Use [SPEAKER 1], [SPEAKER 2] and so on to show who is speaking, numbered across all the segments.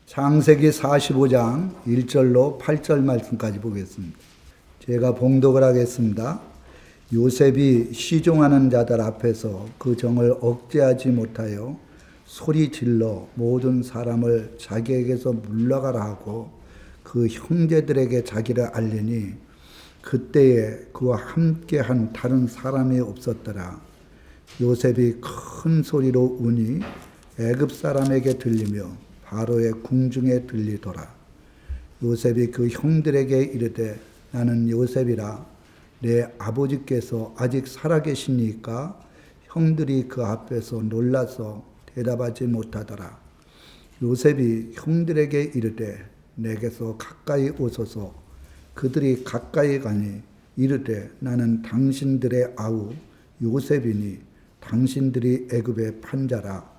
[SPEAKER 1] 창세기 45장 1절로 8절 말씀까지 보겠습니다. 제가 봉독을 하겠습니다. 요셉이 시종하는 자들 앞에서 그 정을 억제하지 못하여 소리 질러 모든 사람을 자기에게서 물러가라 하고 그 형제들에게 자기를 알리니 그때에 그와 함께한 다른 사람이 없었더라. 요셉이 큰 소리로 우니 애굽 사람에게 들리며 바로의 궁중에 들리더라. 요셉이 그 형들에게 이르되 나는 요셉이라. 내 아버지께서 아직 살아계시니까 형들이 그 앞에서 놀라서 대답하지 못하더라. 요셉이 형들에게 이르되 내게서 가까이 오소서. 그들이 가까이 가니 이르되 나는 당신들의 아우 요셉이니 당신들이 애굽의 판자라.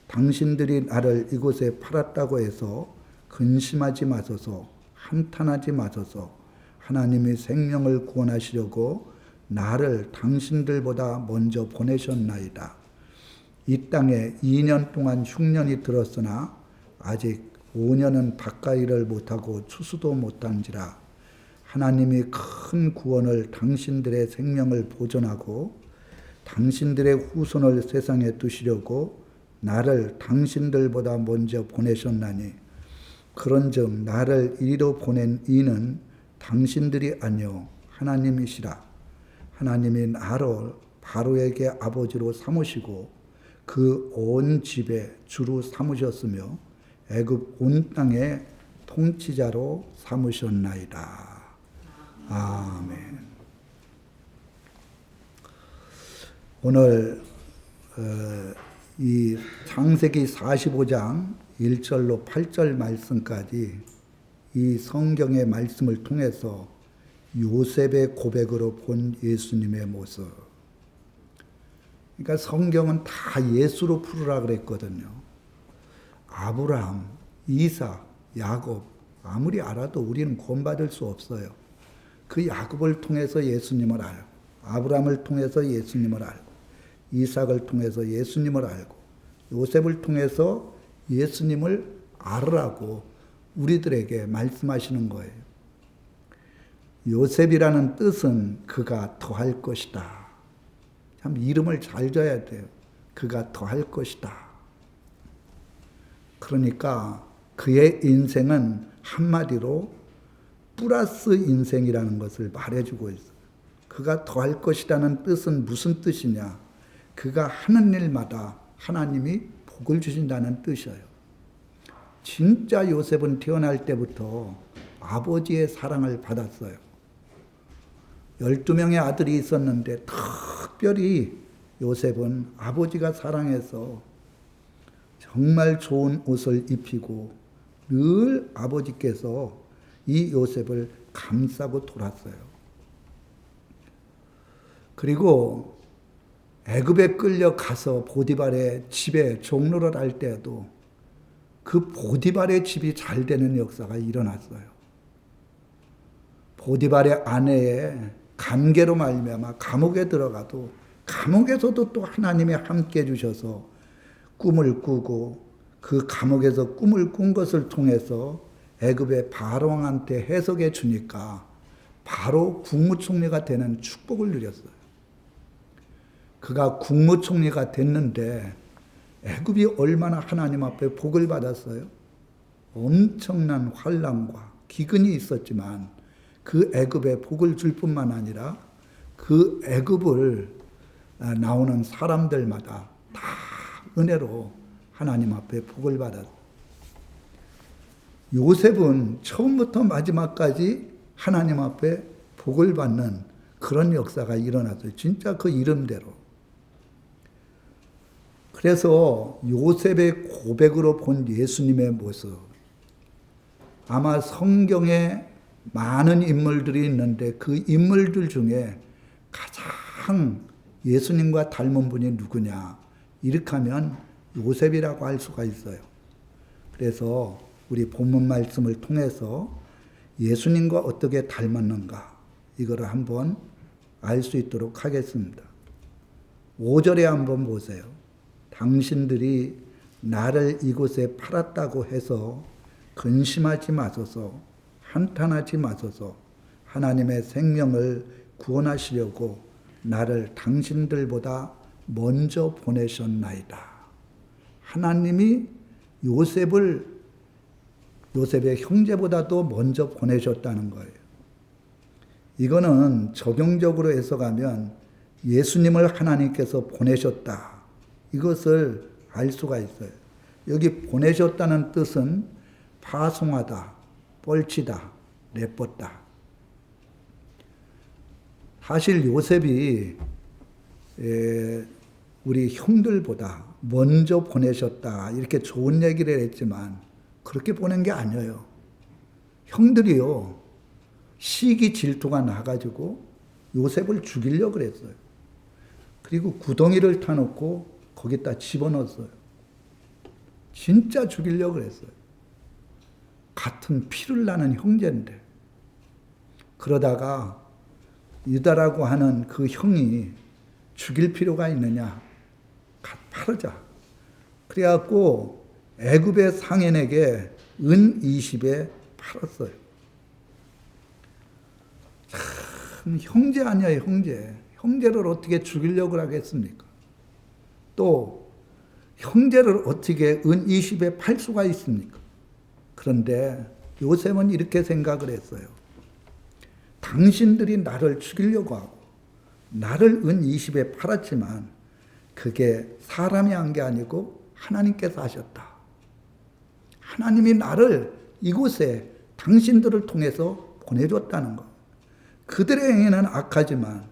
[SPEAKER 1] 당신들이 나를 이곳에 팔았다고 해서 근심하지 마소서. 한탄하지 마소서. 하나님이 생명을 구원하시려고 나를 당신들보다 먼저 보내셨나이다. 이 땅에 2년 동안 흉년이 들었으나 아직 5년은 가까이를 못하고 추수도 못한지라. 하나님이 큰 구원을 당신들의 생명을 보존하고 당신들의 후손을 세상에 두시려고 나를 당신들보다 먼저 보내셨나니 그런즉 나를 이리로 보낸 이는 당신들이 아니요 하나님이시라. 하나님이 나를 바로에게 아버지로 삼으시고 그 온 집에 주로 삼으셨으며 애굽 온 땅의 통치자로 삼으셨나이다. 아멘. 오늘 이 창세기 45장 1절로 8절 말씀까지 이 성경의 말씀을 통해서 요셉의 고백으로 본 예수님의 모습. 그러니까 성경은 다 예수로 풀으라 그랬거든요. 아브라함, 이삭, 야곱 아무리 알아도 우리는 구원받을 수 없어요. 그 야곱을 통해서 예수님을 알고 아브라함을 통해서 예수님을 알고 이삭을 통해서 예수님을 알고 요셉을 통해서 예수님을 알으라고 우리들에게 말씀하시는 거예요. 요셉이라는 뜻은 그가 더할 것이다. 참 이름을 잘 줘야 돼요. 그가 더할 것이다. 그러니까 그의 인생은 한마디로 플러스 인생이라는 것을 말해주고 있어요. 그가 더할 것이라는 뜻은 무슨 뜻이냐? 그가 하는 일마다 하나님이 복을 주신다는 뜻이에요. 진짜 요셉은 태어날 때부터 아버지의 사랑을 받았어요. 12명의 아들이 있었는데 특별히 요셉은 아버지가 사랑해서 정말 좋은 옷을 입히고 늘 아버지께서 이 요셉을 감싸고 돌았어요. 그리고 애굽에 끌려가서 보디발의 집에 종로를 할 때도 그 보디발의 집이 잘 되는 역사가 일어났어요. 보디발의 아내의 관계로 말미암아 감옥에 들어가도 감옥에서도 또 하나님이 함께 해주셔서 꿈을 꾸고 그 감옥에서 꿈을 꾼 것을 통해서 애굽의 바로 왕한테 해석해 주니까 바로 국무총리가 되는 축복을 누렸어요. 그가 국무총리가 됐는데 애굽이 얼마나 하나님 앞에 복을 받았어요. 엄청난 환난과 기근이 있었지만 그 애굽에 복을 줄 뿐만 아니라 그 애굽을 나오는 사람들마다 다 은혜로 하나님 앞에 복을 받았어요. 요셉은 처음부터 마지막까지 하나님 앞에 복을 받는 그런 역사가 일어났어요. 진짜 그 이름대로. 그래서 요셉의 고백으로 본 예수님의 모습. 아마 성경에 많은 인물들이 있는데 그 인물들 중에 가장 예수님과 닮은 분이 누구냐? 이렇게 하면 요셉이라고 할 수가 있어요. 그래서 우리 본문 말씀을 통해서 예수님과 어떻게 닮았는가? 이거를 한번 알 수 있도록 하겠습니다. 5절에 한번 보세요. 당신들이 나를 이곳에 팔았다고 해서 근심하지 마소서, 한탄하지 마소서. 하나님의 생명을 구원하시려고 나를 당신들보다 먼저 보내셨나이다. 하나님이 요셉의 형제보다도 먼저 보내셨다는 거예요. 이거는 적용적으로 해석하면 예수님을 하나님께서 보내셨다. 이것을 알 수가 있어요. 여기 보내셨다는 뜻은 파송하다, 뻘치다, 내뻗다. 사실 요셉이 우리 형들보다 먼저 보내셨다 이렇게 좋은 얘기를 했지만 그렇게 보낸 게 아니에요. 형들이요, 시기 질투가 나가지고 요셉을 죽이려고 그랬어요. 그리고 구덩이를 타놓고 거기다 집어넣었어요. 진짜 죽이려고 그랬어요. 같은 피를 나는 형제인데. 그러다가 유다라고 하는 그 형이 죽일 필요가 있느냐? 팔자. 그래갖고 애굽의 상인에게 은 20에 팔았어요. 참 형제 아니에요, 형제. 형제를 어떻게 죽이려고 하겠습니까? 또 형제를 어떻게 은 20에 팔 수가 있습니까? 그런데 요셉은 이렇게 생각을 했어요. 당신들이 나를 죽이려고 하고 나를 은 20에 팔았지만 그게 사람이 한 게 아니고 하나님께서 하셨다. 하나님이 나를 이곳에 당신들을 통해서 보내줬다는 것. 그들의 행위는 악하지만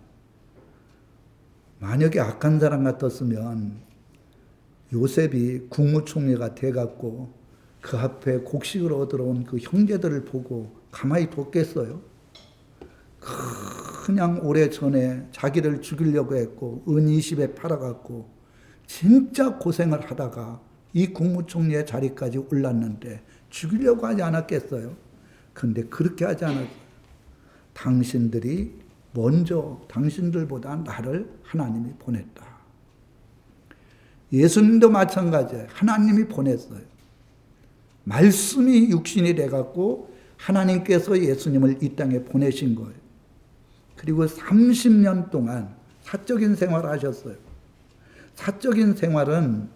[SPEAKER 1] 만약에 악한 사람 같았으면 요셉이 국무총리가 돼갖고 그 앞에 곡식을 얻으러 온 그 형제들을 보고 가만히 뒀겠어요? 그냥 오래전에 자기를 죽이려고 했고 은 20에 팔아갖고 진짜 고생을 하다가 이 국무총리의 자리까지 올랐는데 죽이려고 하지 않았겠어요? 근데 그렇게 하지 않았어요. 당신들이 먼저 당신들보다 나를 하나님이 보냈다. 예수님도 마찬가지예요. 하나님이 보냈어요. 말씀이 육신이 돼갖고 하나님께서 예수님을 이 땅에 보내신 거예요. 그리고 30년 동안 사적인 생활을 하셨어요. 사적인 생활은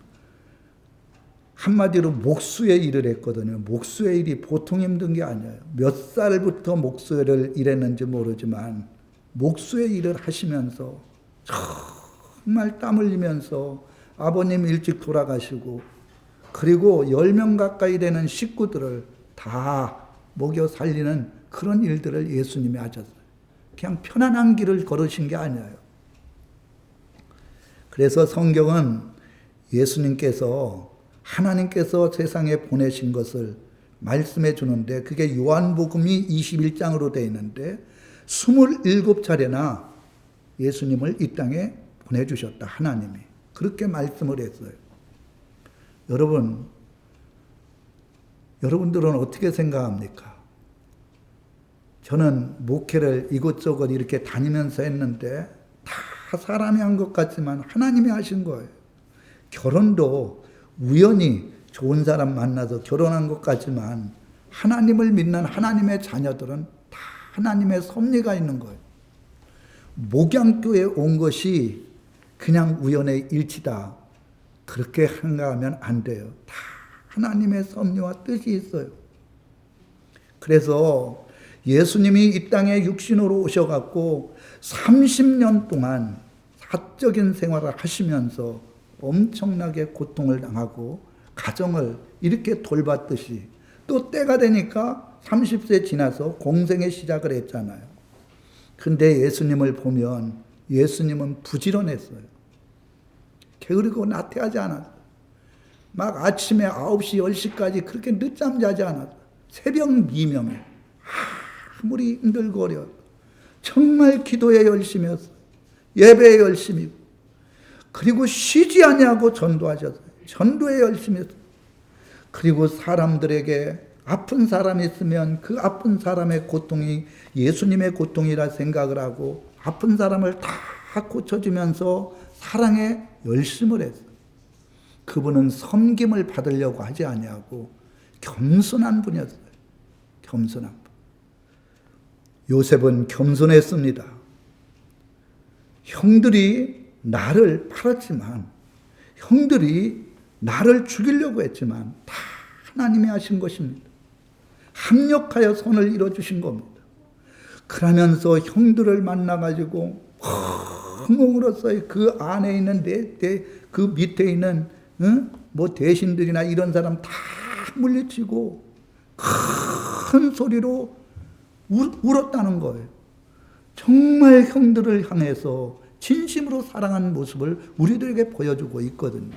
[SPEAKER 1] 한마디로 목수의 일을 했거든요. 목수의 일이 보통 힘든 게 아니에요. 몇 살부터 목수를 일했는지 모르지만 목수의 일을 하시면서 정말 땀 흘리면서 아버님 일찍 돌아가시고 그리고 10명 가까이 되는 식구들을 다 먹여 살리는 그런 일들을 예수님이 하셨어요. 그냥 편안한 길을 걸으신 게 아니에요. 그래서 성경은 예수님께서 하나님께서 세상에 보내신 것을 말씀해 주는데 그게 요한복음이 21장으로 되어 있는데 27차례나 예수님을 이 땅에 보내주셨다. 하나님이. 그렇게 말씀을 했어요. 여러분들은 어떻게 생각합니까? 저는 목회를 이곳저곳 이렇게 다니면서 했는데 다 사람이 한 것 같지만 하나님이 하신 거예요. 결혼도 우연히 좋은 사람 만나서 결혼한 것 같지만 하나님을 믿는 하나님의 자녀들은 다 하나님의 섭리가 있는 거예요. 목양교에 온 것이 그냥 우연의 일치다. 그렇게 생각하면 안 돼요. 다 하나님의 섭리와 뜻이 있어요. 그래서 예수님이 이 땅에 육신으로 오셔갖고 30년 동안 사적인 생활을 하시면서 엄청나게 고통을 당하고 가정을 이렇게 돌봤듯이 또 때가 되니까 30세 지나서 공생의 시작을 했잖아요. 근데 예수님을 보면 예수님은 부지런했어요. 게으르고 나태하지 않았어요. 막 아침에 9시, 10시까지 그렇게 늦잠 자지 않았어요. 새벽 미명에 아무리 힘들고 어려워도 정말 기도에 열심히 했어요. 예배에 열심히 그리고 쉬지 아니하고 전도하셨어요. 전도에 열심히 했어요. 그리고 사람들에게 아픈 사람이 있으면 그 아픈 사람의 고통이 예수님의 고통이라 생각을 하고 아픈 사람을 다 고쳐주면서 사랑에 열심을 했어요. 그분은 섬김을 받으려고 하지 아니하고 겸손한 분이었어요. 겸손한 분. 요셉은 겸손했습니다. 형들이 나를 팔았지만, 형들이 나를 죽이려고 했지만 다 하나님이 하신 것입니다. 합력하여 선을 이뤄주신 겁니다. 그러면서 형들을 만나가지고 흥흥으로써 그 안에 있는 그 밑에 있는 뭐 대신들이나 이런 사람 다 물리치고 큰 소리로 울었다는 거예요. 정말 형들을 향해서 진심으로 사랑하는 모습을 우리들에게 보여주고 있거든요.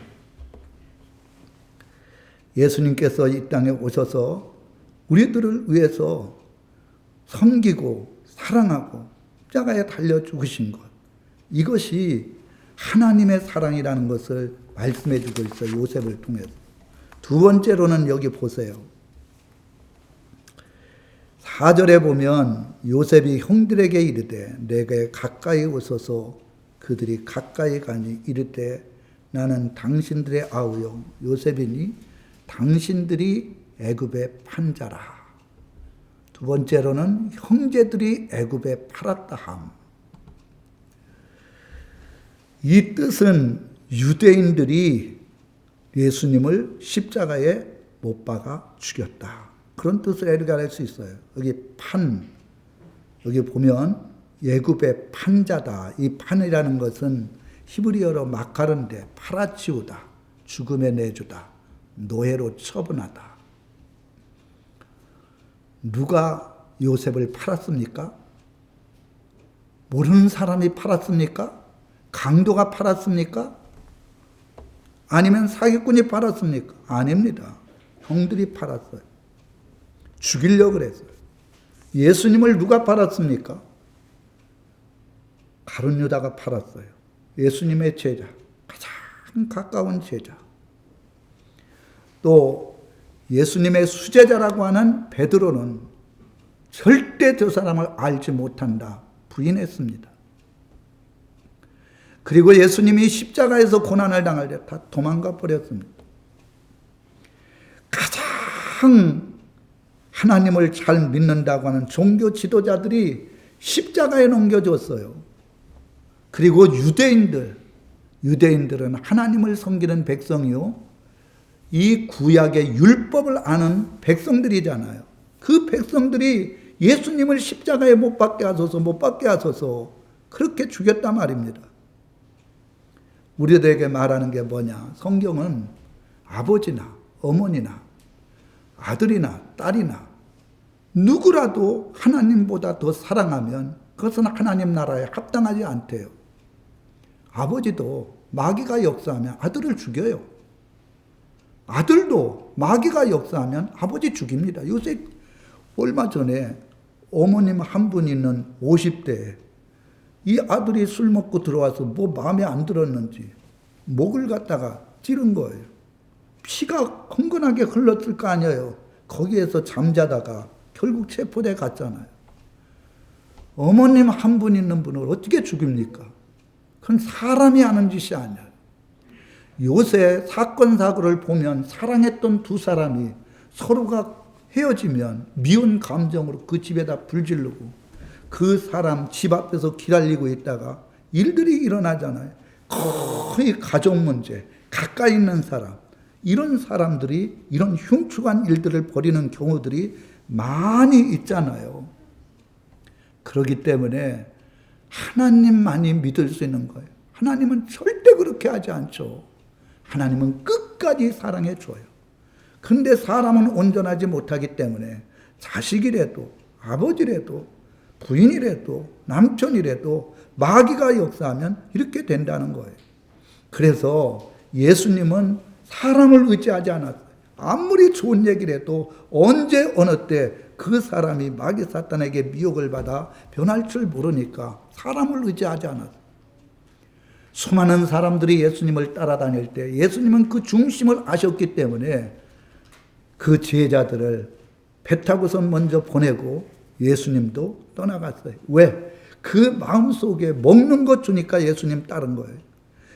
[SPEAKER 1] 예수님께서 이 땅에 오셔서 우리들을 위해서 섬기고 사랑하고 십자가에 달려 죽으신 것, 이것이 하나님의 사랑이라는 것을 말씀해 주고 있어요. 요셉을 통해서. 두 번째로는 여기 보세요. 4절에 보면 요셉이 형들에게 이르되 내게 가까이 오소서. 그들이 가까이 가니 이르되 나는 당신들의 아우요 요셉이니 당신들이 애굽에 판 자라. 두 번째로는 형제들이 애굽에 팔았다 함. 이 뜻은 유대인들이 예수님을 십자가에 못 박아 죽였다, 그런 뜻을 해석할 수 있어요. 여기 보면 애굽의 판자다. 이 판이라는 것은 히브리어로 마카른데 팔아치우다, 죽음에 내주다, 노예로 처분하다. 누가 요셉을 팔았습니까? 모르는 사람이 팔았습니까? 강도가 팔았습니까? 아니면 사기꾼이 팔았습니까? 아닙니다. 형들이 팔았어요. 죽이려고 그랬어요. 예수님을 누가 팔았습니까? 가룟 유다가 팔았어요. 예수님의 제자, 가장 가까운 제자. 또 예수님의 수제자라고 하는 베드로는 절대 저 사람을 알지 못한다 부인했습니다. 그리고 예수님이 십자가에서 고난을 당할 때 다 도망가 버렸습니다. 가장 하나님을 잘 믿는다고 하는 종교 지도자들이 십자가에 넘겨줬어요. 그리고 유대인들은 하나님을 섬기는 백성이요, 이 구약의 율법을 아는 백성들이잖아요. 그 백성들이 예수님을 십자가에 못 박게 하소서 그렇게 죽였단 말입니다. 우리들에게 말하는 게 뭐냐? 성경은 아버지나 어머니나 아들이나 딸이나 누구라도 하나님보다 더 사랑하면 그것은 하나님 나라에 합당하지 않대요. 아버지도 마귀가 역사하면 아들을 죽여요. 아들도 마귀가 역사하면 아버지 죽입니다. 요새 얼마 전에 어머님 한 분 있는 50대에 이 아들이 술 먹고 들어와서 뭐 마음에 안 들었는지 목을 갖다가 찌른 거예요. 피가 흥건하게 흘렀을 거 아니에요. 거기에서 잠자다가 결국 체포돼 갔잖아요. 어머님 한 분 있는 분을 어떻게 죽입니까? 그건 사람이 하는 짓이 아니에요. 요새 사건 사고를 보면 사랑했던 두 사람이 서로가 헤어지면 미운 감정으로 그 집에다 불 지르고 그 사람 집 앞에서 기다리고 있다가 일들이 일어나잖아요. 거의 가족 문제, 가까이 있는 사람, 이런 사람들이 이런 흉측한 일들을 벌이는 경우들이 많이 있잖아요. 그렇기 때문에 하나님만이 믿을 수 있는 거예요. 하나님은 절대 그렇게 하지 않죠. 하나님은 끝까지 사랑해 줘요. 그런데 사람은 온전하지 못하기 때문에 자식이라도 아버지라도 부인이라도 남편이라도 마귀가 역사하면 이렇게 된다는 거예요. 그래서 예수님은 사람을 의지하지 않았어요. 아무리 좋은 얘기를 해도 언제 어느 때 그 사람이 마귀 사탄에게 미혹을 받아 변할 줄 모르니까 사람을 의지하지 않았어요. 수많은 사람들이 예수님을 따라다닐 때 예수님은 그 중심을 아셨기 때문에 그 제자들을 배 타고서 먼저 보내고 예수님도 떠나갔어요. 왜? 그 마음속에 먹는 것 주니까 예수님 따른 거예요.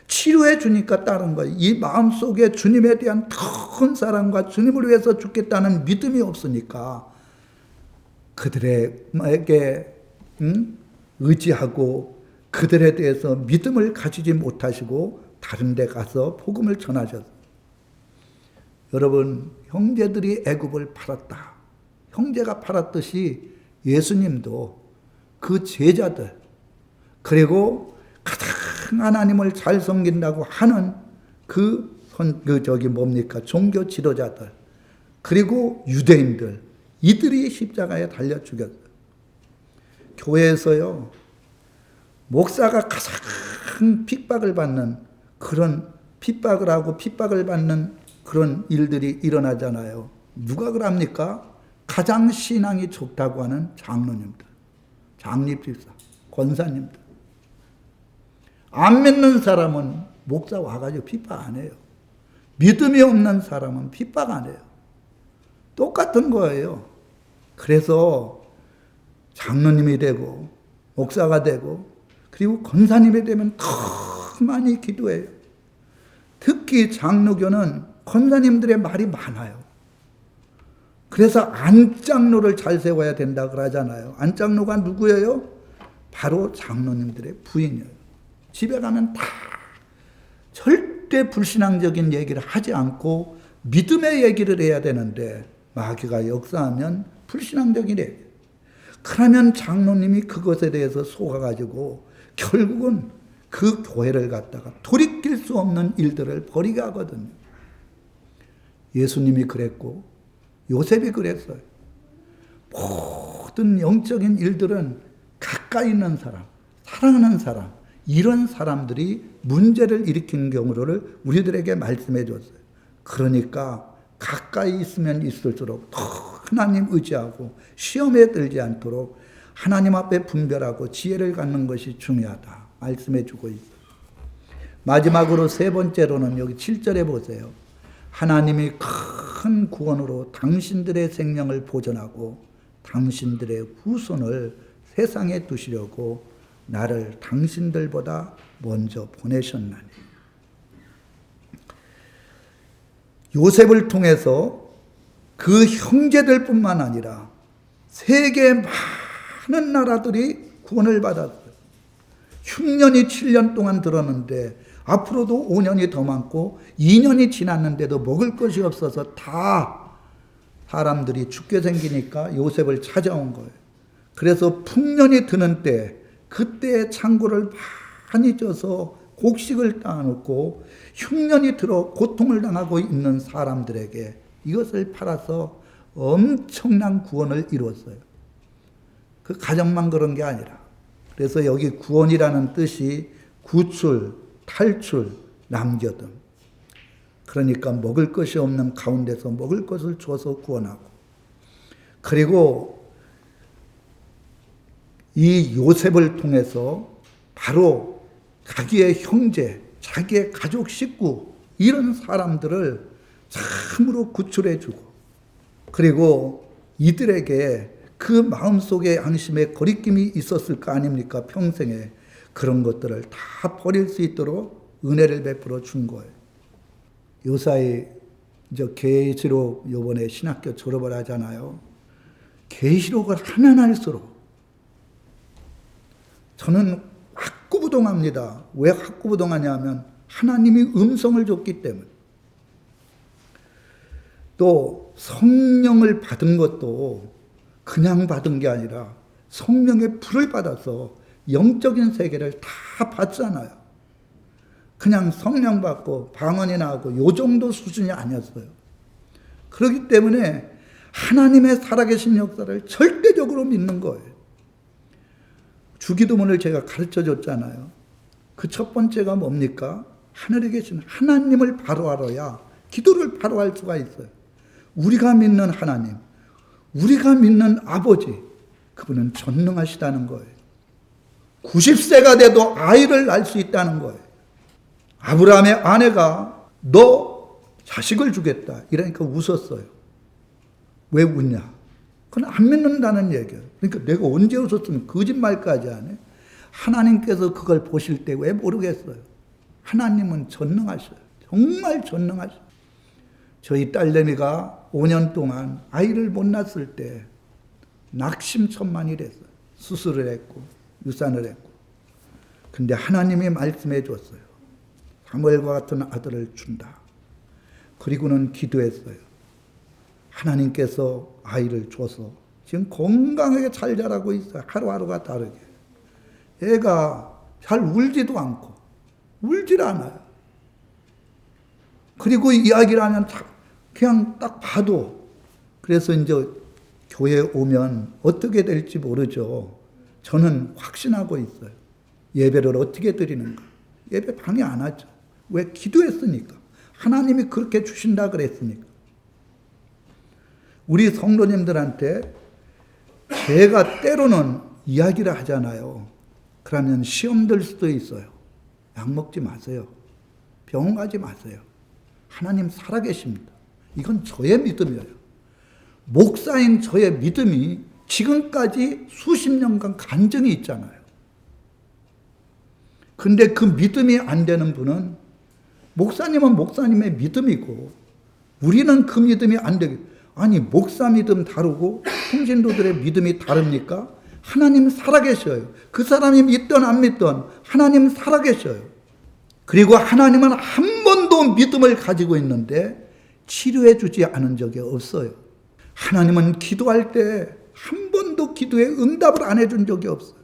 [SPEAKER 1] 치료해 주니까 따른 거예요. 이 마음속에 주님에 대한 큰 사랑과 주님을 위해서 죽겠다는 믿음이 없으니까 그들에게 의지하고 그들에 대해서 믿음을 가지지 못하시고 다른 데 가서 복음을 전하셨어요. 여러분, 형제들이 애굽을 팔았다. 형제가 팔았듯이 예수님도 그 제자들, 그리고 가장 하나님을 잘 섬긴다고 하는 종교 지도자들, 그리고 유대인들, 이들이 십자가에 달려 죽였어요. 교회에서요, 목사가 가장 핍박을 받는 그런 핍박을 하고 핍박을 받는 그런 일들이 일어나잖아요. 누가 그럽니까? 가장 신앙이 좋다고 하는 장로님들, 장립집사, 권사님들. 안 믿는 사람은 목사 와가지고 핍박 안 해요. 믿음이 없는 사람은 핍박 안 해요. 똑같은 거예요. 그래서 장로님이 되고 목사가 되고 그리고 권사님이 되면 더 많이 기도해요. 특히 장로교는 권사님들의 말이 많아요. 그래서 안장로를 잘 세워야 된다 그러잖아요. 안장로가 누구예요? 바로 장로님들의 부인이에요. 집에 가면 다 절대 불신앙적인 얘기를 하지 않고 믿음의 얘기를 해야 되는데 마귀가 역사하면 불신앙적인 얘기. 그러면 장로님이 그것에 대해서 속아가지고 결국은 그 교회를 갖다가 돌이킬 수 없는 일들을 벌이게 하거든요. 예수님이 그랬고 요셉이 그랬어요. 모든 영적인 일들은 가까이 있는 사람, 사랑하는 사람, 이런 사람들이 문제를 일으키는 경우를 우리들에게 말씀해 줬어요. 그러니까 가까이 있으면 있을수록 더 하나님 의지하고 시험에 들지 않도록 하나님 앞에 분별하고 지혜를 갖는 것이 중요하다 말씀해 주고 있어요. 마지막으로 세 번째로는 여기 7절에 보세요. 하나님이 큰 구원으로 당신들의 생명을 보존하고 당신들의 후손을 세상에 두시려고 나를 당신들보다 먼저 보내셨나니. 요셉을 통해서 그 형제들뿐만 아니라 세계 많은 나라들이 구원을 받았어요. 흉년이 7년 동안 들었는데 앞으로도 5년이 더 많고 2년이 지났는데도 먹을 것이 없어서 다 사람들이 죽게 생기니까 요셉을 찾아온 거예요. 그래서 풍년이 드는 때 그때 창고를 많이 쪄서 곡식을 따놓고 흉년이 들어 고통을 당하고 있는 사람들에게 이것을 팔아서 엄청난 구원을 이루었어요. 그 가정만 그런 게 아니라. 그래서 여기 구원이라는 뜻이 구출, 탈출, 남겨둠. 그러니까 먹을 것이 없는 가운데서 먹을 것을 줘서 구원하고. 그리고 이 요셉을 통해서 바로 자기의 형제, 자기의 가족 식구 이런 사람들을 참으로 구출해 주고 그리고 이들에게 그 마음속에 양심의 거리낌이 있었을 거 아닙니까? 평생에 그런 것들을 다 버릴 수 있도록 은혜를 베풀어 준 거예요. 요사이 계시록 요번에 신학교 졸업을 하잖아요. 계시록을 하면 할수록 저는 학구부동합니다. 왜 학구부동하냐면 하나님이 음성을 줬기 때문에. 또 성령을 받은 것도 그냥 받은 게 아니라 성령의 불을 받아서 영적인 세계를 다 봤잖아요. 그냥 성령 받고 방언이 나오고 요 정도 수준이 아니었어요. 그렇기 때문에 하나님의 살아계신 역사를 절대적으로 믿는 거예요. 주기도문을 제가 가르쳐 줬잖아요. 그 첫 번째가 뭡니까? 하늘에 계신 하나님을 바로 알아야 기도를 바로 할 수가 있어요. 우리가 믿는 하나님, 우리가 믿는 아버지, 그분은 전능하시다는 거예요. 90세가 돼도 아이를 낳을 수 있다는 거예요. 아브라함의 아내가 너 자식을 주겠다 이러니까 웃었어요. 왜 웃냐? 그건 안 믿는다는 얘기예요. 그러니까 내가 언제 웃었으면 거짓말까지 하네. 하나님께서 그걸 보실 때 왜 모르겠어요. 하나님은 전능하셔요. 정말 전능하셔요. 저희 딸내미가 5년 동안 아이를 못 낳았을 때 낙심천만이 됐어요. 수술을 했고 유산을 했고. 근데 하나님이 말씀해 줬어요. 사무엘과 같은 아들을 준다. 그리고는 기도했어요. 하나님께서 아이를 줘서 지금 건강하게 잘 자라고 있어요. 하루하루가 다르게. 애가 잘 울지도 않고 울질 않아요. 그리고 이야기를 하면 그냥 딱 봐도. 그래서 이제 교회에 오면 어떻게 될지 모르죠. 저는 확신하고 있어요. 예배를 어떻게 드리는가. 예배 방해 안 하죠. 왜? 기도했으니까. 하나님이 그렇게 주신다 그랬으니까. 우리 성도님들한테 제가 때로는 이야기를 하잖아요. 그러면 시험 들 수도 있어요. 약 먹지 마세요. 병원 가지 마세요. 하나님 살아계십니다. 이건 저의 믿음이에요. 목사인 저의 믿음이 지금까지 수십 년간 간증이 있잖아요. 근데 그 믿음이 안 되는 분은 목사님은 목사님의 믿음이고 우리는 그 믿음이 안 되게. 아니 목사 믿음 다르고 통신도들의 믿음이 다릅니까? 하나님 살아계셔요. 그 사람이 믿든 안 믿든 하나님 살아계셔요. 그리고 하나님은 한 번도 믿음을 가지고 있는데 치료해 주지 않은 적이 없어요. 하나님은 기도할 때 한 번도 기도에 응답을 안 해준 적이 없어요.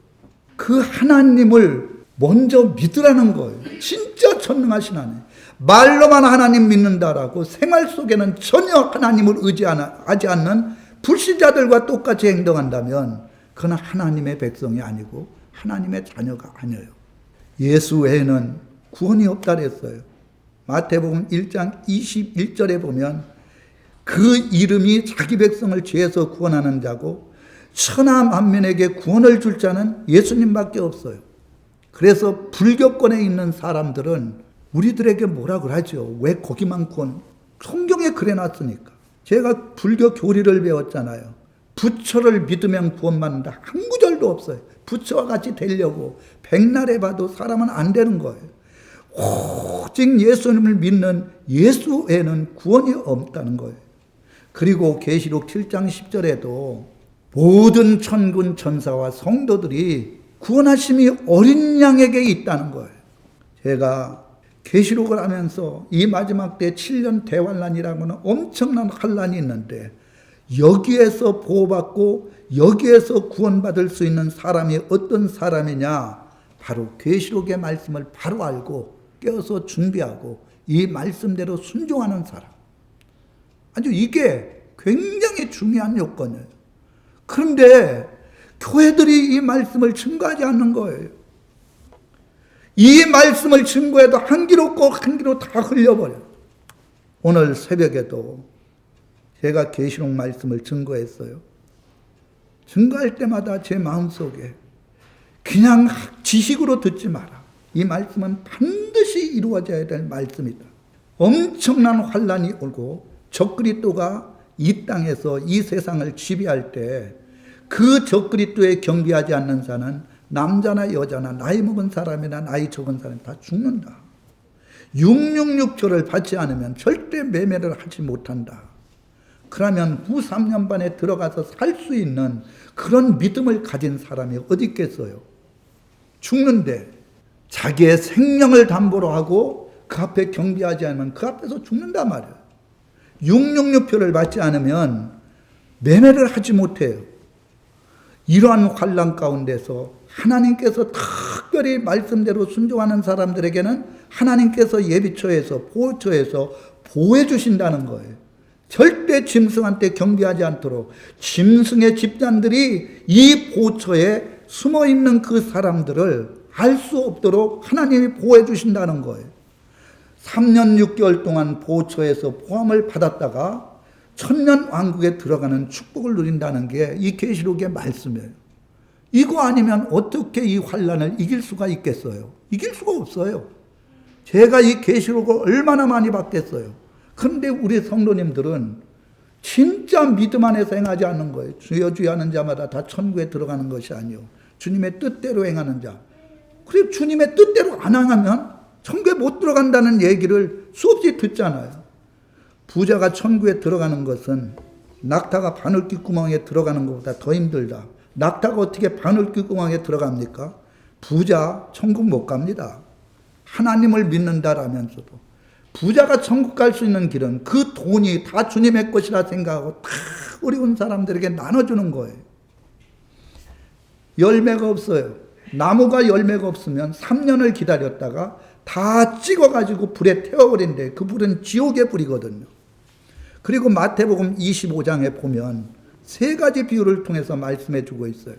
[SPEAKER 1] 그 하나님을 먼저 믿으라는 거예요. 진짜 전능하신 하나님. 말로만 하나님 믿는다라고 생활 속에는 전혀 하나님을 의지하지 않는 불신자들과 똑같이 행동한다면 그건 하나님의 백성이 아니고 하나님의 자녀가 아니에요. 예수 외에는 구원이 없다 그랬어요. 마태복음 1장 21절에 보면 그 이름이 자기 백성을 죄에서 구원하는 자고 천하 만민에게 구원을 줄 자는 예수님밖에 없어요. 그래서 불교권에 있는 사람들은 우리들에게 뭐라고 하죠? 왜 거기만 구원? 성경에 그래 놨으니까. 제가 불교 교리를 배웠잖아요. 부처를 믿으면 구원받는다. 한 구절도 없어요. 부처와 같이 되려고 백날 해봐도 사람은 안 되는 거예요. 오직 예수님을 믿는 예수 외에는 구원이 없다는 거예요. 그리고 계시록 7장 10절에도 모든 천군 천사와 성도들이 구원하심이 어린 양에게 있다는 거예요. 제가 계시록을 하면서 이 마지막 때 7년 대환란이라고는 엄청난 환란이 있는데 여기에서 보호받고 여기에서 구원받을 수 있는 사람이 어떤 사람이냐? 바로 계시록의 말씀을 바로 알고 깨어서 준비하고 이 말씀대로 순종하는 사람. 아주 이게 굉장히 중요한 요건이에요. 그런데 교회들이 이 말씀을 증거하지 않는 거예요. 이 말씀을 증거해도 한 귀로 없고 한 귀로 다 흘려버려요. 오늘 새벽에도 제가 계시록 말씀을 증거했어요. 증거할 때마다 제 마음속에 그냥 지식으로 듣지 마라. 이 말씀은 반드시 이루어져야 될 말씀이다. 엄청난 환란이 오고 적그리스도가 이 땅에서 이 세상을 지배할 때 그 적그리스도에 경배하지 않는 자는 남자나 여자나 나이 먹은 사람이나 나이 적은 사람 다 죽는다. 666조를 받지 않으면 절대 매매를 하지 못한다. 그러면 후 3년반에 들어가서 살 수 있는 그런 믿음을 가진 사람이 어디 있겠어요? 죽는데 자기의 생명을 담보로 하고 그 앞에 경배하지 않으면 그 앞에서 죽는단 말이에요. 666표를 받지 않으면 매매를 하지 못해요. 이러한 환난 가운데서 하나님께서 특별히 말씀대로 순종하는 사람들에게는 하나님께서 예비처에서 보호처에서 보호해 주신다는 거예요. 절대 짐승한테 경배하지 않도록 짐승의 집단들이 이 보호처에 숨어 있는 그 사람들을 알 수 없도록 하나님이 보호해 주신다는 거예요. 3년 6개월 동안 보호처에서 포함을 받았다가 천년 왕국에 들어가는 축복을 누린다는 게 이 계시록의 말씀이에요. 이거 아니면 어떻게 이 환난을 이길 수가 있겠어요? 이길 수가 없어요. 제가 이 계시록을 얼마나 많이 받겠어요. 그런데 우리 성도님들은 진짜 믿음 안에서 행하지 않는 거예요. 주여 주여 하는 자마다 다 천국에 들어가는 것이 아니요 주님의 뜻대로 행하는 자. 그리고 주님의 뜻대로 안 행하면 천국에 못 들어간다는 얘기를 수없이 듣잖아요. 부자가 천국에 들어가는 것은 낙타가 바늘귀 구멍에 들어가는 것보다 더 힘들다. 낙타가 어떻게 바늘귀 구멍에 들어갑니까? 부자 천국 못 갑니다. 하나님을 믿는다라면서도. 부자가 천국 갈 수 있는 길은 그 돈이 다 주님의 것이라 생각하고 다 어려운 사람들에게 나눠주는 거예요. 열매가 없어요. 나무가 열매가 없으면 3년을 기다렸다가 다 찍어가지고 불에 태워버린대. 그 불은 지옥의 불이거든요. 그리고 마태복음 25장에 보면 세 가지 비유를 통해서 말씀해 주고 있어요.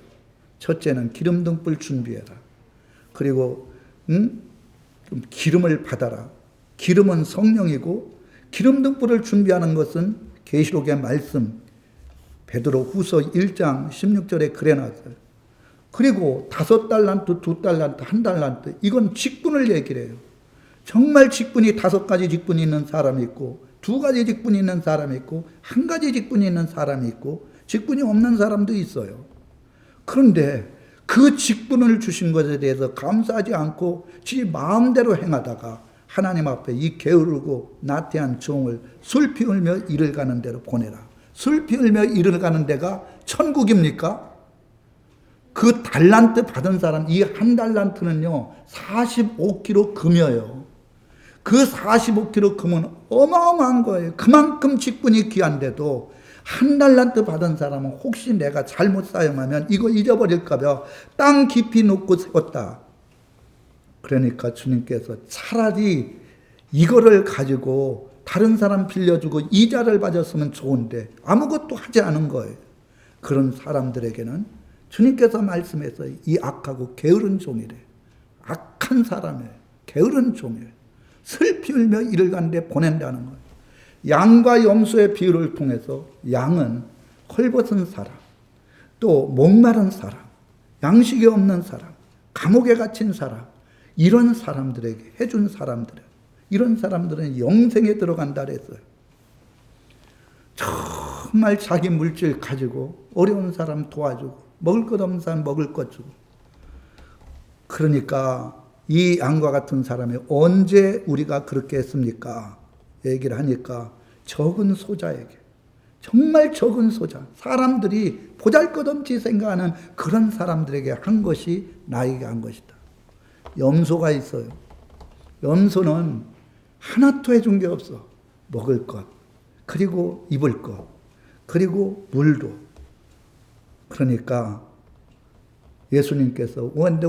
[SPEAKER 1] 첫째는 기름 등불 준비해라. 그리고 기름을 받아라. 기름은 성령이고 기름 등불을 준비하는 것은 계시록의 말씀 베드로 후서 1장 16절에 그래놨어요. 그리고 5달란트, 2달란트, 1달란트 이건 직분을 얘기를 해요. 정말 직분이 5가지 직분이 있는 사람이 있고 2가지 직분이 있는 사람이 있고 1가지 직분이 있는 사람이 있고 직분이 없는 사람도 있어요. 그런데 그 직분을 주신 것에 대해서 감사하지 않고 지 마음대로 행하다가 하나님 앞에 이 게으르고 나태한 종을 슬피 울며 이를 가는 데로 보내라. 슬피 울며 이를 가는 데가 천국입니까? 그 달란트 받은 사람, 이 1달란트는요 45kg 금이에요. 그 45kg 금은 어마어마한 거예요. 그만큼 직분이 귀한데도 1달란트 받은 사람은 혹시 내가 잘못 사용하면 이거 잊어버릴까 봐 땅 깊이 놓고 세웠다. 그러니까 주님께서 차라리 이거를 가지고 다른 사람 빌려주고 이자를 받았으면 좋은데 아무것도 하지 않은 거예요. 그런 사람들에게는 주님께서 말씀해서 이 악하고 게으른 종이래. 악한 사람이에요. 게으른 종이에요. 슬피 울며 이를 가는데 보낸다는 거예요. 양과 염소의 비유를 통해서 양은 헐벗은 사람, 또 목마른 사람, 양식이 없는 사람, 감옥에 갇힌 사람, 이런 사람들에게 해준 사람들, 이런 사람들은 영생에 들어간다 그랬어요. 정말 자기 물질 가지고 어려운 사람 도와주고 먹을 것 없는 사람 먹을 것 주고. 그러니까 이 양과 같은 사람이 언제 우리가 그렇게 했습니까? 얘기를 하니까 적은 소자에게, 정말 적은 소자, 사람들이 보잘것없이 생각하는 그런 사람들에게 한 것이 나에게 한 것이다. 염소가 있어요. 염소는 하나도 해준 게 없어. 먹을 것, 그리고 입을 것, 그리고 물도. 그러니까 예수님께서 원래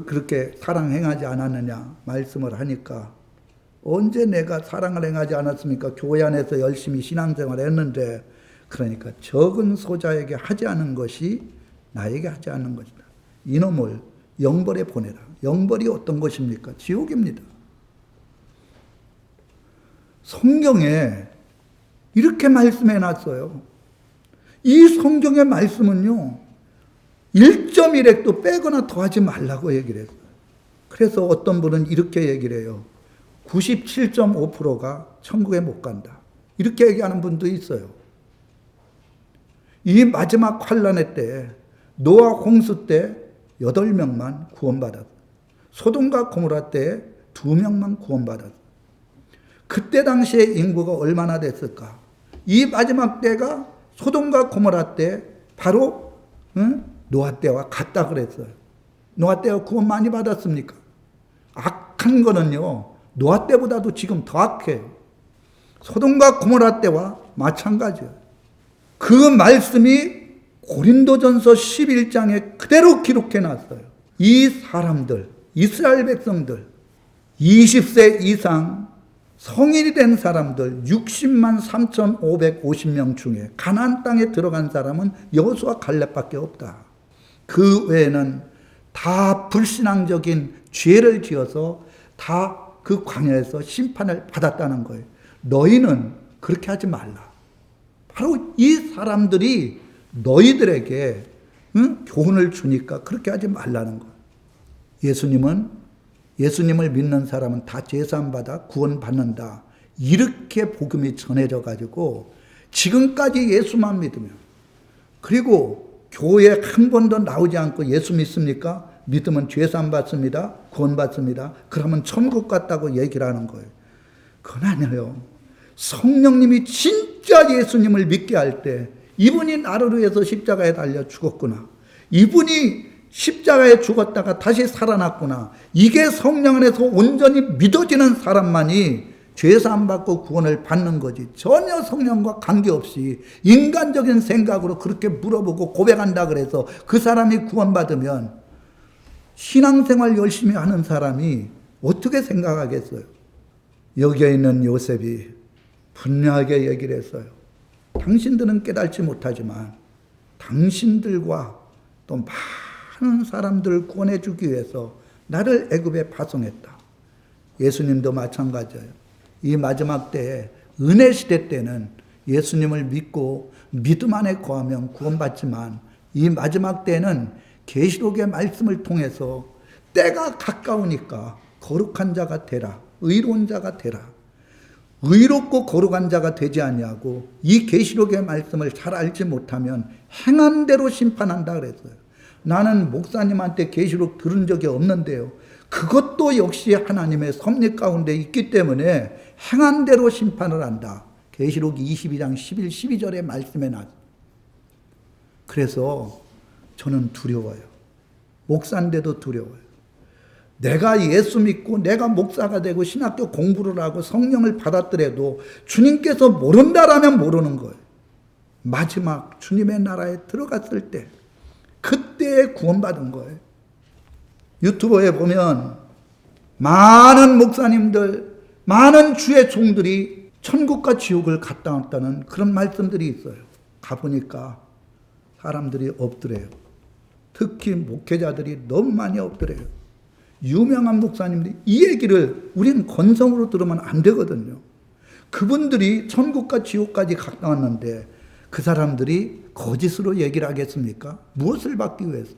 [SPEAKER 1] 그렇게 사랑 행하지 않았느냐 말씀을 하니까 언제 내가 사랑을 행하지 않았습니까? 교회 안에서 열심히 신앙생활을 했는데. 그러니까 적은 소자에게 하지 않은 것이 나에게 하지 않는 것이다. 이놈을 영벌에 보내라. 영벌이 어떤 것입니까? 지옥입니다. 성경에 이렇게 말씀해 놨어요. 이 성경의 말씀은요 1.1획도 빼거나 더하지 말라고 얘기를 했어요. 그래서 어떤 분은 이렇게 얘기를 해요. 97.5%가 천국에 못 간다. 이렇게 얘기하는 분도 있어요. 이 마지막 환란의 때에 노아 홍수 때 8명만 구원받았어요. 소돔과 고모라 때에 2명만 구원받았어요. 그때 당시에 인구가 얼마나 됐을까? 이 마지막 때가 소돔과 고모라 때 바로 노아 때와 같다 그랬어요. 노아 때가 구원 많이 받았습니까? 악한 거는요 노아 때보다도 지금 더 악해요. 소돔과 고모라 때와 마찬가지예요. 그 말씀이 고린도전서 11장에 그대로 기록해 놨어요. 이 사람들, 이스라엘 백성들, 20세 이상 성인이 된 사람들 60만 3,550명 중에 가나안 땅에 들어간 사람은 여호수아 갈렙밖에 없다. 그 외에는 다 불신앙적인 죄를 지어서 다 그 광야에서 심판을 받았다는 거예요. 너희는 그렇게 하지 말라. 바로 이 사람들이 너희들에게 교훈을 주니까 그렇게 하지 말라는 거예요. 예수님을 믿는 사람은 다 제사함받아 구원받는다. 이렇게 복음이 전해져 가지고 지금까지 예수만 믿으면, 그리고 교회에 한 번도 나오지 않고 예수 믿습니까? 믿으면 죄사함 받습니다. 구원 받습니다. 그러면 천국 갔다고 얘기를 하는 거예요. 그건 아니에요. 성령님이 진짜 예수님을 믿게 할 때 이분이 나를 위해서 십자가에 달려 죽었구나. 이분이 십자가에 죽었다가 다시 살아났구나. 이게 성령 안에서 온전히 믿어지는 사람만이 죄사함 받고 구원을 받는 거지. 전혀 성령과 관계없이 인간적인 생각으로 그렇게 물어보고 고백한다 그래서 그 사람이 구원받으면 신앙생활 열심히 하는 사람이 어떻게 생각하겠어요? 여기에 있는 요셉이 분명하게 얘기를 했어요. 당신들은 깨닫지 못하지만 당신들과 또 많은 사람들을 구원해 주기 위해서 나를 애굽에 파송했다. 예수님도 마찬가지예요. 이 마지막 때에 은혜 시대 때는 예수님을 믿고 믿음 안에 거하면 구원받지만 이 마지막 때는 계시록의 말씀을 통해서 때가 가까우니까 거룩한 자가 되라. 의로운 자가 되라. 의롭고 거룩한 자가 되지 아니하고 이 계시록의 말씀을 잘 알지 못하면 행한 대로 심판한다 그랬어요. 나는 목사님한테 계시록 들은 적이 없는데요. 그것도 역시 하나님의 섭리 가운데 있기 때문에 행한 대로 심판을 한다. 계시록 22장 11, 12절의 말씀에 나왔어요. 그래서 저는 두려워요. 목사인데도 두려워요. 내가 예수 믿고 내가 목사가 되고 신학교 공부를 하고 성령을 받았더라도 주님께서 모른다라면 모르는 거예요. 마지막 주님의 나라에 들어갔을 때 그때에 구원받은 거예요. 유튜브에 보면 많은 목사님들, 많은 주의 종들이 천국과 지옥을 갔다 왔다는 그런 말씀들이 있어요. 가보니까 사람들이 엎드려요. 특히 목회자들이 너무 많이 엎드려요. 유명한 목사님들이 이 얘기를 우리는 건성으로 들으면 안 되거든요. 그분들이 천국과 지옥까지 갔다 왔는데 그 사람들이 거짓으로 얘기를 하겠습니까? 무엇을 받기 위해서?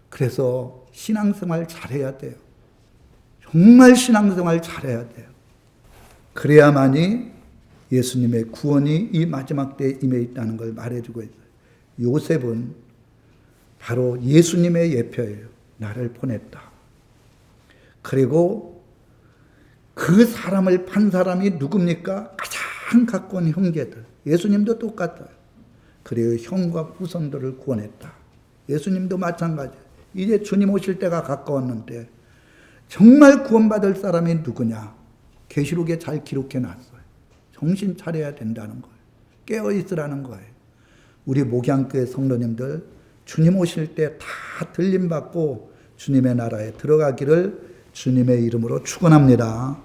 [SPEAKER 1] 그래서 신앙생활 잘해야 돼요. 정말 신앙생활 잘해야 돼요. 그래야만이 예수님의 구원이 이 마지막 때에 임해 있다는 걸 말해주고 있어요. 요셉은 바로 예수님의 예표예요. 나를 보냈다. 그리고 그 사람을 판 사람이 누굽니까? 가장 가까운 형제들. 예수님도 똑같아요. 그리고 형과 후손들을 구원했다. 예수님도 마찬가지예요. 이제 주님 오실 때가 가까웠는데 정말 구원받을 사람이 누구냐? 계시록에 잘 기록해 놨어요. 정신 차려야 된다는 거예요. 깨어 있으라는 거예요. 우리 목양교회 성도님들 주님 오실 때 다 들림받고 주님의 나라에 들어가기를 주님의 이름으로 축원합니다.